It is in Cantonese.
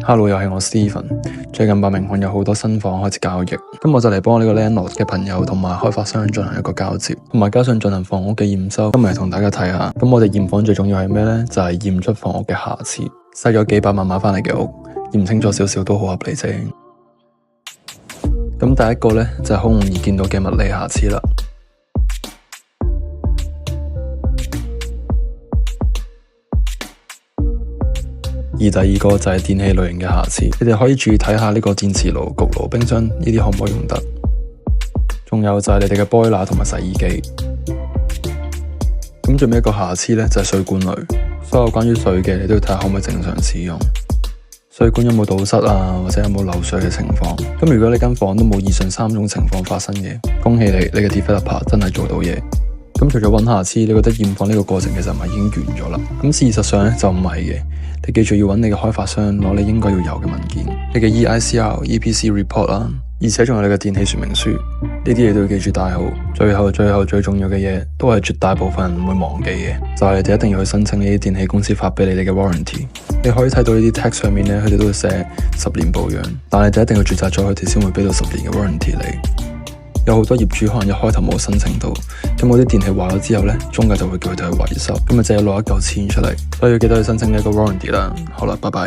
Hello，又係我 Steven。最近伯明翰有好多新房開始交易，咁我就嚟幫我呢個 landlord 嘅朋友同埋開發商進行一個交接，同埋加上進行房屋嘅驗收。今日同大家睇下，咁我哋驗房最重要係咩呢？就係驗出房屋嘅瑕疵。使咗幾百萬買翻嚟嘅屋，驗清楚少少都好合理啫。咁第一個呢，就係好容易見到嘅物理瑕疵啦。而第二個就係電器類型嘅瑕疵，你哋可以注意睇下呢個電磁爐、焗爐、冰箱呢啲可唔可以用得？仲有就係你哋嘅 boiler 同埋洗衣機。咁最尾一個瑕疵呢，就係水管類，所有關於水嘅你都要睇下可唔可以正常使用。水管有冇堵塞啊，或者有冇漏水嘅情況？咁如果你間房都冇以上3種情況發生嘅，恭喜你嘅 developer 真係做到嘢。咁除咗揾瑕疵，你覺得驗房呢個過程其實係咪已經完咗啦？咁事實上呢，就唔係嘅。你記住要揾你嘅開發商攞你應該要有嘅文件，你嘅 EICR、EPC report 啦，而且仲有你嘅電器說明書，呢啲嘢都要記住帶好。最重要嘅嘢，都係絕大部分人唔會忘記嘅，就係你哋一定要去申請呢啲電器公司發俾你哋嘅 warranty。你可以睇到呢啲 text 上面呢，佢哋都會寫10年保養，但係你哋一定要註冊咗佢哋先會俾到10年嘅 warranty你。有好多業主可能一開頭冇申請到，咁嗰啲電器壞咗之後呢，中介就會叫佢哋去維修，咁咪就要攞一嚿錢出嚟，所以要記得去申請呢一個 warranty 啦。好啦，拜拜。